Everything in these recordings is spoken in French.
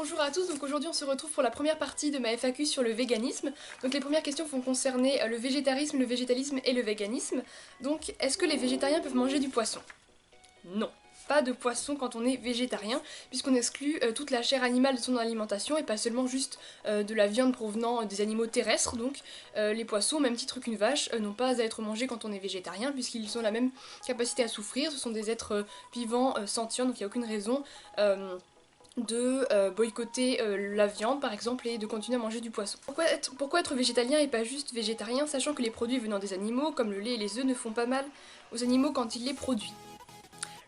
Bonjour à tous, donc aujourd'hui on se retrouve pour la première partie de ma FAQ sur le véganisme. Donc les premières questions vont concerner le végétarisme, le végétalisme et le véganisme. Donc est-ce que les végétariens peuvent manger du poisson? Non. Pas de poisson quand on est végétarien, puisqu'on exclut toute la chair animale de son alimentation et pas seulement juste de la viande provenant des animaux terrestres. Donc les poissons, au même titre qu'une vache, n'ont pas à être mangés quand on est végétarien, puisqu'ils ont la même capacité à souffrir. Ce sont des êtres vivants, sentients, donc il n'y a aucune raison de boycotter la viande par exemple et de continuer à manger du poisson. Pourquoi être végétalien et pas juste végétarien, sachant que les produits venant des animaux, comme le lait et les œufs, ne font pas mal aux animaux quand ils les produisent?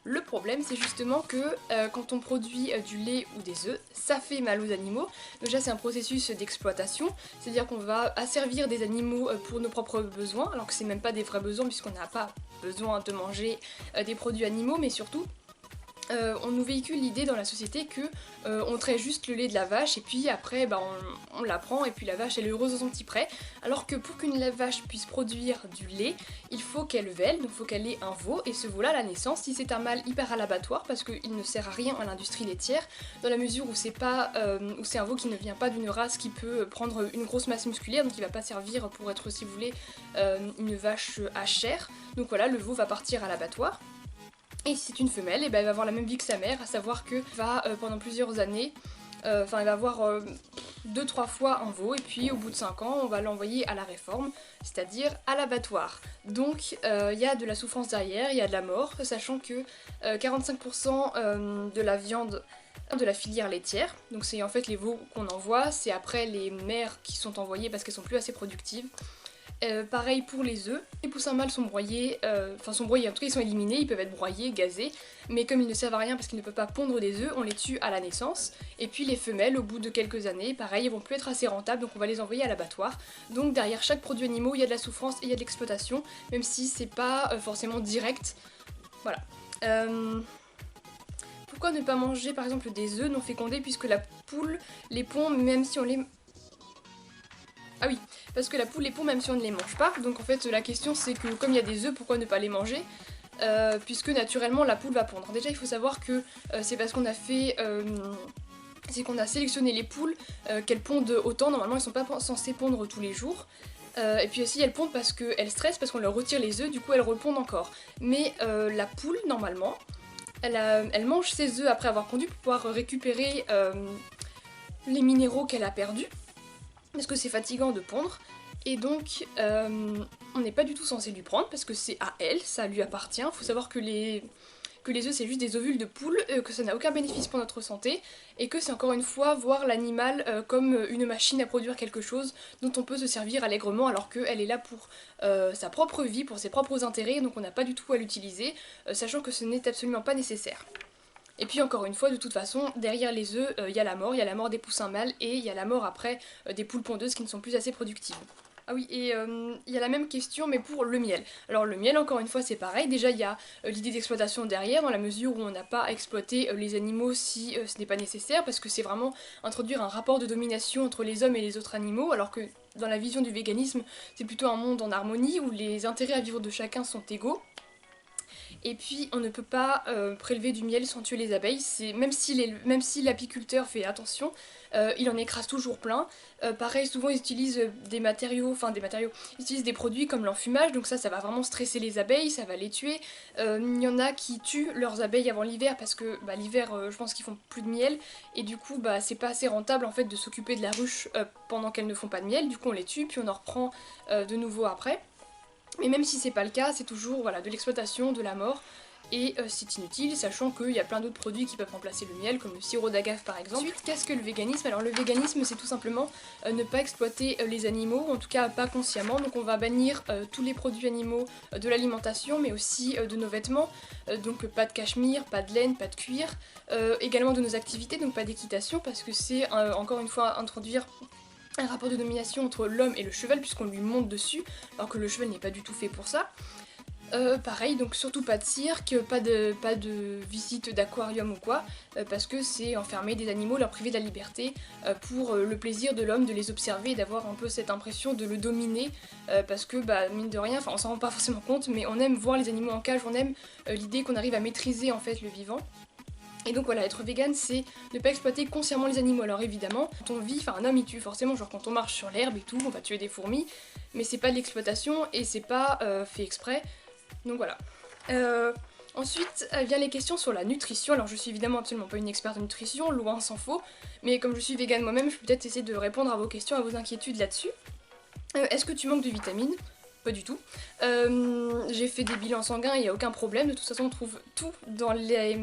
Le problème, c'est justement que quand on produit du lait ou des œufs, ça fait mal aux animaux. Déjà, c'est un processus d'exploitation, c'est-à-dire qu'on va asservir des animaux pour nos propres besoins, alors que c'est même pas des vrais besoins puisqu'on n'a pas besoin de manger des produits animaux, mais surtout on nous véhicule l'idée dans la société que on traite juste le lait de la vache et puis après on la prend et puis la vache elle est heureuse dans son petit pré, alors que pour qu'une vache puisse produire du lait, il faut qu'elle vèle, donc il faut qu'elle ait un veau, et ce veau là à la naissance, si c'est un mâle, il part à l'abattoir parce qu'il ne sert à rien à l'industrie laitière, dans la mesure où c'est un veau qui ne vient pas d'une race qui peut prendre une grosse masse musculaire, donc il va pas servir pour être, si vous voulez, une vache à chair. Donc voilà, le veau va partir à l'abattoir. Et si c'est une femelle, et ben elle va avoir la même vie que sa mère, à savoir que pendant plusieurs années, elle va avoir 2-3 fois un veau, et puis au bout de 5 ans, on va l'envoyer à la réforme, c'est-à-dire à l'abattoir. Donc il y a de la souffrance derrière, il y a de la mort, sachant que 45% de la viande de la filière laitière, donc c'est en fait les veaux qu'on envoie, c'est après les mères qui sont envoyées parce qu'elles sont plus assez productives. Pareil pour les œufs, les poussins mâles sont broyés, sont broyés, en tout cas ils sont éliminés, ils peuvent être broyés, gazés, mais comme ils ne servent à rien parce qu'ils ne peuvent pas pondre des œufs, on les tue à la naissance. Et puis les femelles, au bout de quelques années, pareil, ils vont plus être assez rentables, donc on va les envoyer à l'abattoir. Donc derrière chaque produit animal, il y a de la souffrance et il y a de l'exploitation, même si c'est pas forcément direct. Voilà. Pourquoi ne pas manger par exemple des œufs non fécondés, puisque la poule les pond même si on les... Ah oui, parce que la poule les pond même si on ne les mange pas, donc en fait la question c'est que comme il y a des œufs, pourquoi ne pas les manger puisque naturellement la poule va pondre. Déjà il faut savoir que c'est parce qu'on a fait... c'est qu'on a sélectionné les poules qu'elles pondent autant, normalement elles sont pas censées pondre tous les jours. Et puis aussi elles pondent parce qu'elles stressent, parce qu'on leur retire les œufs, du coup elles repondent encore. Mais la poule normalement, elle mange ses œufs après avoir pondu pour pouvoir récupérer les minéraux qu'elle a perdus, parce que c'est fatigant de pondre, et donc on n'est pas du tout censé lui prendre parce que c'est à elle, ça lui appartient. Faut savoir que les œufs c'est juste des ovules de poule, que ça n'a aucun bénéfice pour notre santé, et que c'est encore une fois voir l'animal comme une machine à produire quelque chose dont on peut se servir allègrement, alors qu'elle est là pour sa propre vie, pour ses propres intérêts, donc on n'a pas du tout à l'utiliser, sachant que ce n'est absolument pas nécessaire. Et puis encore une fois, de toute façon, derrière les œufs, il y a la mort des poussins mâles, et il y a la mort après des poules pondeuses qui ne sont plus assez productives. Ah oui, et il y a la même question mais pour le miel. Alors le miel, encore une fois, c'est pareil, déjà il y a l'idée d'exploitation derrière, dans la mesure où on n'a pas à exploiter les animaux si ce n'est pas nécessaire, parce que c'est vraiment introduire un rapport de domination entre les hommes et les autres animaux, alors que dans la vision du véganisme, c'est plutôt un monde en harmonie, où les intérêts à vivre de chacun sont égaux. Et puis on ne peut pas prélever du miel sans tuer les abeilles, même si l'apiculteur fait attention, il en écrase toujours plein. Pareil, souvent ils utilisent ils utilisent des produits comme l'enfumage, donc ça va vraiment stresser les abeilles, ça va les tuer. Il y en a qui tuent leurs abeilles avant l'hiver parce que l'hiver je pense qu'ils font plus de miel, et du coup c'est pas assez rentable en fait de s'occuper de la ruche pendant qu'elles ne font pas de miel, du coup on les tue puis on en reprend de nouveau après. Mais même si c'est pas le cas, c'est toujours de l'exploitation, de la mort, et c'est inutile, sachant qu'il y a plein d'autres produits qui peuvent remplacer le miel, comme le sirop d'agave par exemple. Ensuite, qu'est-ce que le véganisme? Alors le véganisme, c'est tout simplement ne pas exploiter les animaux, en tout cas pas consciemment, donc on va bannir tous les produits animaux de l'alimentation, mais aussi de nos vêtements, donc pas de cachemire, pas de laine, pas de cuir, également de nos activités, donc pas d'équitation, parce que c'est encore une fois introduire un rapport de domination entre l'homme et le cheval, puisqu'on lui monte dessus, alors que le cheval n'est pas du tout fait pour ça. Pareil, donc surtout pas de cirque, pas de visite d'aquarium ou quoi, parce que c'est enfermer des animaux, leur priver de la liberté, pour le plaisir de l'homme de les observer et d'avoir un peu cette impression de le dominer, parce que mine de rien, on s'en rend pas forcément compte, mais on aime voir les animaux en cage, on aime l'idée qu'on arrive à maîtriser en fait le vivant. Et donc voilà, être vegan, c'est ne pas exploiter consciemment les animaux. Alors évidemment, quand on vit, enfin un homme il tue forcément, genre quand on marche sur l'herbe et tout, on va tuer des fourmis, mais c'est pas de l'exploitation et c'est pas fait exprès. Donc voilà. Ensuite vient les questions sur la nutrition. Alors je suis évidemment absolument pas une experte en nutrition, loin s'en faut, mais comme je suis végane moi-même, je peux peut-être essayer de répondre à vos questions, à vos inquiétudes là-dessus. Est-ce que tu manques de vitamines ? Pas du tout. J'ai fait des bilans sanguins, il n'y a aucun problème, de toute façon on trouve tout dans les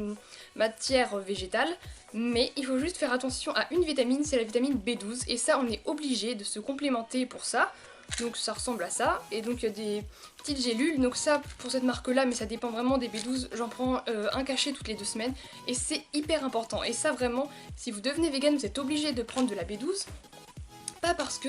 matières végétales, mais il faut juste faire attention à une vitamine, c'est la vitamine B12, et ça on est obligé de se complémenter pour ça. Donc ça ressemble à ça, et donc il y a des petites gélules, donc ça pour cette marque là, mais ça dépend vraiment des B12, j'en prends un cachet toutes les 2 semaines, et c'est hyper important, et ça vraiment, si vous devenez vegan, vous êtes obligé de prendre de la B12, pas parce que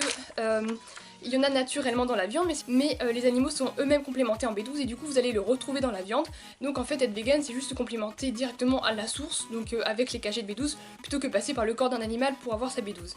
il y en a naturellement dans la viande, mais les animaux sont eux-mêmes complémentés en B12 et du coup vous allez le retrouver dans la viande. Donc en fait être vegan c'est juste se complémenter directement à la source, donc avec les cachets de B12, plutôt que passer par le corps d'un animal pour avoir sa B12.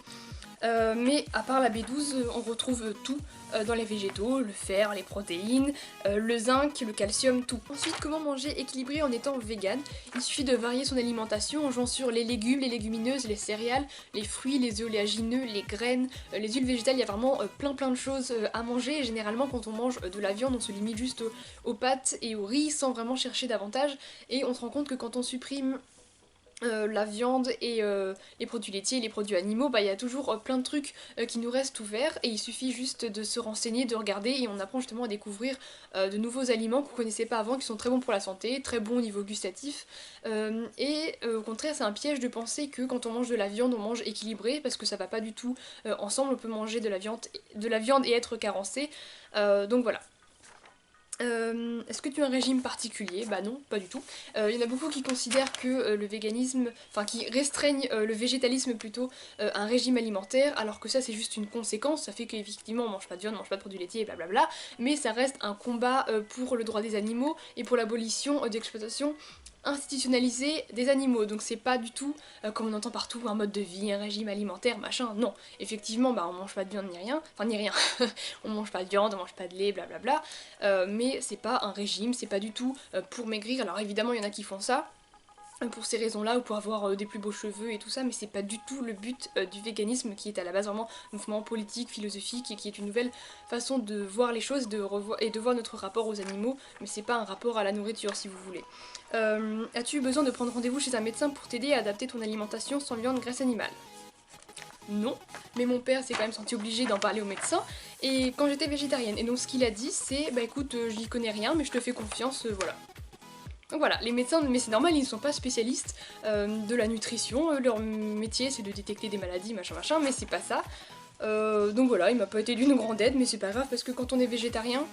Mais à part la B12, on retrouve tout dans les végétaux, le fer, les protéines, le zinc, le calcium, tout. Ensuite, comment manger équilibré en étant vegan? Il suffit de varier son alimentation en jouant sur les légumes, les légumineuses, les céréales, les fruits, les oléagineux, les graines, les huiles végétales, il y a vraiment plein de choses à manger. Et généralement quand on mange de la viande, on se limite juste aux pâtes et au riz sans vraiment chercher davantage. Et on se rend compte que quand on supprime la viande et les produits laitiers, les produits animaux, bah il y a toujours plein de trucs qui nous restent ouverts et il suffit juste de se renseigner, de regarder et on apprend justement à découvrir de nouveaux aliments qu'on connaissait pas avant, qui sont très bons pour la santé, très bons au niveau gustatif et au contraire c'est un piège de penser que quand on mange de la viande on mange équilibré parce que ça va pas du tout ensemble, on peut manger de la viande et être carencé, donc voilà. Est-ce que tu as un régime particulier? Bah non, pas du tout. Il y en a beaucoup qui considèrent que le véganisme, enfin qui restreignent le végétalisme plutôt à un régime alimentaire, alors que ça c'est juste une conséquence, ça fait qu'effectivement on mange pas de viande, on mange pas de produits laitiers et blablabla, mais ça reste un combat pour le droit des animaux et pour l'abolition d'exploitation institutionnalisée des animaux, donc c'est pas du tout comme on entend partout un mode de vie, un régime alimentaire, machin, non. Effectivement bah on mange pas de viande ni rien, enfin ni rien, on mange pas de viande, on mange pas de lait, blablabla, mais c'est pas un régime, c'est pas du tout pour maigrir. Alors évidemment il y en a qui font ça pour ces raisons-là ou pour avoir des plus beaux cheveux et tout ça, mais c'est pas du tout le but du véganisme qui est à la base vraiment un mouvement politique, philosophique et qui est une nouvelle façon de voir les choses et de voir notre rapport aux animaux, mais c'est pas un rapport à la nourriture si vous voulez. As-tu eu besoin de prendre rendez-vous chez un médecin pour t'aider à adapter ton alimentation sans viande, graisse animale? Non, mais mon père s'est quand même senti obligé d'en parler au médecin et quand j'étais végétarienne. Et donc ce qu'il a dit c'est bah écoute j'y connais rien mais je te fais confiance, voilà. Donc voilà, les médecins, mais c'est normal, ils ne sont pas spécialistes de la nutrition, leur métier c'est de détecter des maladies machin machin, mais c'est pas ça. Donc voilà, il m'a pas été d'une grande aide mais c'est pas grave parce que quand on est végétarien,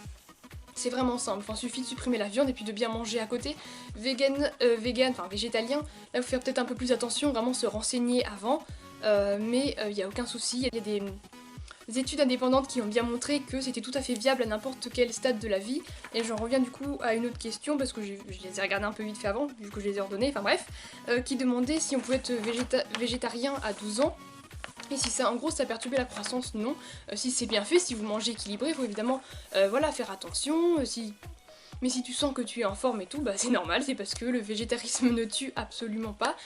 c'est vraiment simple, enfin suffit de supprimer la viande et puis de bien manger à côté. Vegan, enfin végétalien, là il faut faire peut-être un peu plus attention, vraiment se renseigner avant. Mais il n'y a aucun souci, il y a des études indépendantes qui ont bien montré que c'était tout à fait viable à n'importe quel stade de la vie, et j'en reviens du coup à une autre question, parce que je les ai regardées un peu vite fait avant, vu que je les ai ordonnées, enfin bref, qui demandait si on pouvait être végétarien à 12 ans, et si ça, en gros, ça perturbait la croissance, non. Si c'est bien fait, si vous mangez équilibré, il faut évidemment voilà, faire attention, mais si tu sens que tu es en forme et tout, bah c'est normal, c'est parce que le végétarisme ne tue absolument pas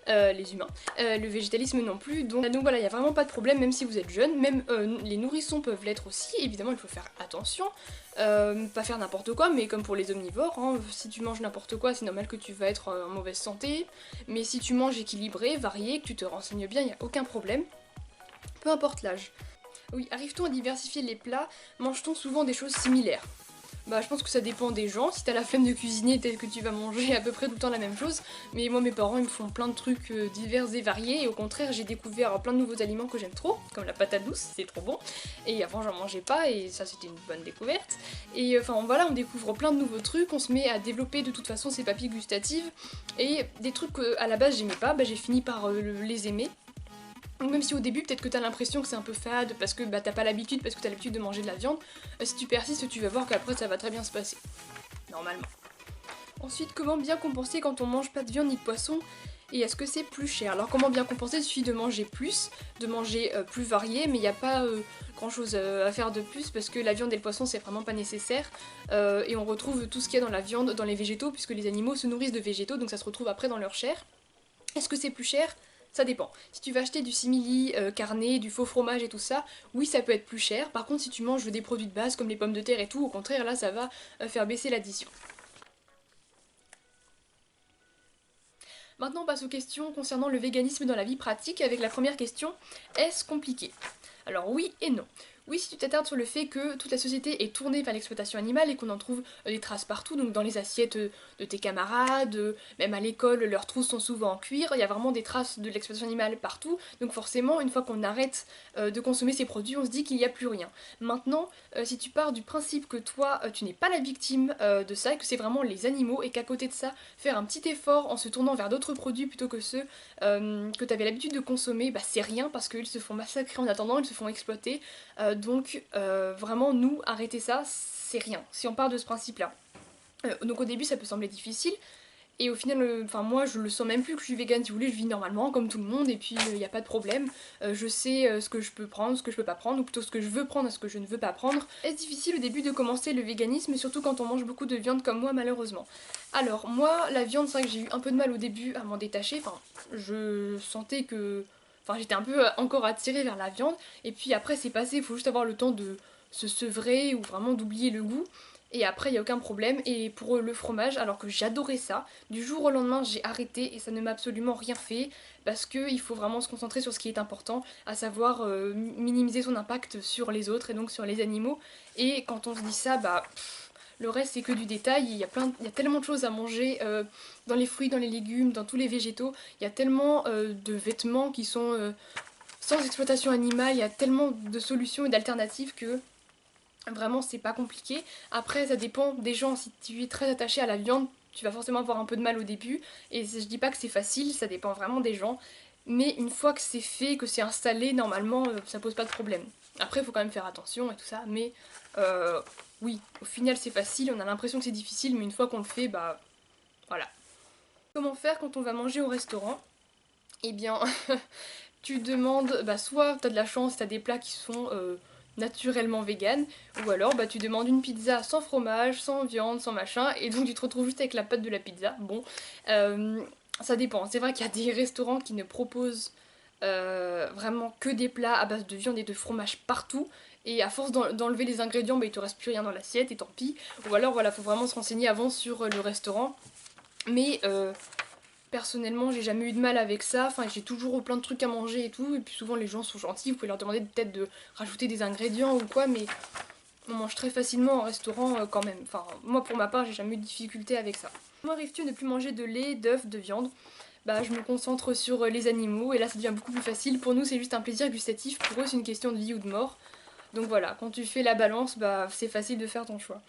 les humains, le végétalisme non plus, donc voilà, il n'y a vraiment pas de problème même si vous êtes jeune, même les nourrissons peuvent l'être aussi, évidemment il faut faire attention, pas faire n'importe quoi, mais comme pour les omnivores, hein, si tu manges n'importe quoi c'est normal que tu vas être en mauvaise santé, mais si tu manges équilibré, varié, que tu te renseignes bien, il n'y a aucun problème, peu importe l'âge. Oui, arrive-t-on à diversifier les plats? Mange-t-on souvent des choses similaires? Bah je pense que ça dépend des gens, si t'as la flemme de cuisiner, peut-être que tu vas manger à peu près tout le temps la même chose, mais moi mes parents ils me font plein de trucs divers et variés, et au contraire j'ai découvert plein de nouveaux aliments que j'aime trop, comme la patate douce, c'est trop bon, et avant j'en mangeais pas, et ça c'était une bonne découverte, et enfin voilà, on découvre plein de nouveaux trucs, on se met à développer de toute façon ses papilles gustatives, et des trucs qu'à la base j'aimais pas, bah j'ai fini par les aimer. Donc même si au début peut-être que t'as l'impression que c'est un peu fade parce que bah, t'as pas l'habitude, parce que t'as l'habitude de manger de la viande, si tu persistes tu vas voir qu'après ça va très bien se passer. Normalement. Ensuite, comment bien compenser quand on mange pas de viande ni de poisson et est-ce que c'est plus cher? Alors comment bien compenser? Il suffit de manger plus, de manger plus varié, mais il n'y a pas grand chose à faire de plus parce que la viande et le poisson c'est vraiment pas nécessaire et on retrouve tout ce qu'il y a dans la viande, dans les végétaux, puisque les animaux se nourrissent de végétaux donc ça se retrouve après dans leur chair. Est-ce que c'est plus cher? Ça dépend. Si tu vas acheter du simili, carnet, du faux fromage et tout ça, oui ça peut être plus cher. Par contre si tu manges des produits de base comme les pommes de terre et tout, au contraire là ça va faire baisser l'addition. Maintenant on passe aux questions concernant le véganisme dans la vie pratique avec la première question, est-ce compliqué? Alors oui et non. Oui, si tu t'attardes sur le fait que toute la société est tournée vers l'exploitation animale et qu'on en trouve des traces partout, donc dans les assiettes de tes camarades, même à l'école, leurs trousses sont souvent en cuir, il y a vraiment des traces de l'exploitation animale partout, donc forcément, une fois qu'on arrête de consommer ces produits, on se dit qu'il n'y a plus rien. Maintenant, si tu pars du principe que toi, tu n'es pas la victime de ça, et que c'est vraiment les animaux, et qu'à côté de ça, faire un petit effort en se tournant vers d'autres produits plutôt que ceux que tu avais l'habitude de consommer, bah c'est rien parce qu'ils se font massacrer en attendant, ils se font exploiter. Donc vraiment nous arrêter ça c'est rien si on part de ce principe là. Donc au début ça peut sembler difficile et au final enfin moi je le sens même plus que je suis végane, si vous voulez je vis normalement comme tout le monde et puis il n'y a pas de problème. Je sais ce que je peux prendre, ce que je peux pas prendre ou plutôt ce que je veux prendre et ce que je ne veux pas prendre. C'est difficile au début de commencer le véganisme surtout quand on mange beaucoup de viande comme moi malheureusement. Alors moi la viande c'est vrai que j'ai eu un peu de mal au début à m'en détacher, enfin je sentais que enfin j'étais un peu encore attirée vers la viande et puis après c'est passé, il faut juste avoir le temps de se sevrer ou vraiment d'oublier le goût et après il n'y a aucun problème. Et pour le fromage, alors que j'adorais ça, du jour au lendemain j'ai arrêté et ça ne m'a absolument rien fait parce qu'il faut vraiment se concentrer sur ce qui est important, à savoir minimiser son impact sur les autres et donc sur les animaux. Et quand on se dit ça, bah le reste c'est que du détail, il y a tellement de choses à manger dans les fruits, dans les légumes, dans tous les végétaux, il y a tellement de vêtements qui sont sans exploitation animale, il y a tellement de solutions et d'alternatives que vraiment c'est pas compliqué. Après ça dépend des gens, si tu es très attaché à la viande, tu vas forcément avoir un peu de mal au début, et je dis pas que c'est facile, ça dépend vraiment des gens, mais une fois que c'est fait, que c'est installé, normalement ça pose pas de problème. Après il faut quand même faire attention et tout ça, mais oui, au final c'est facile, on a l'impression que c'est difficile, mais une fois qu'on le fait, bah voilà. Comment faire quand on va manger au restaurant? Eh bien, tu demandes, bah soit t'as de la chance, t'as des plats qui sont naturellement vegan, ou alors bah tu demandes une pizza sans fromage, sans viande, sans machin, et donc tu te retrouves juste avec la pâte de la pizza. Bon, ça dépend. C'est vrai qu'il y a des restaurants qui ne proposent vraiment que des plats à base de viande et de fromage partout, et à force d'enlever les ingrédients, bah il te reste plus rien dans l'assiette, et tant pis. Ou alors voilà, faut vraiment se renseigner avant sur le restaurant. Mais personnellement, j'ai jamais eu de mal avec ça, enfin j'ai toujours plein de trucs à manger et tout, et puis souvent les gens sont gentils, vous pouvez leur demander peut-être de rajouter des ingrédients ou quoi, mais on mange très facilement en restaurant quand même. Enfin, moi pour ma part, j'ai jamais eu de difficulté avec ça. Comment arrives-tu à ne plus manger de lait, d'œufs, de viande? Bah je me concentre sur les animaux, et là ça devient beaucoup plus facile. Pour nous c'est juste un plaisir gustatif, pour eux c'est une question de vie ou de mort. Donc voilà, quand tu fais la balance, bah c'est facile de faire ton choix.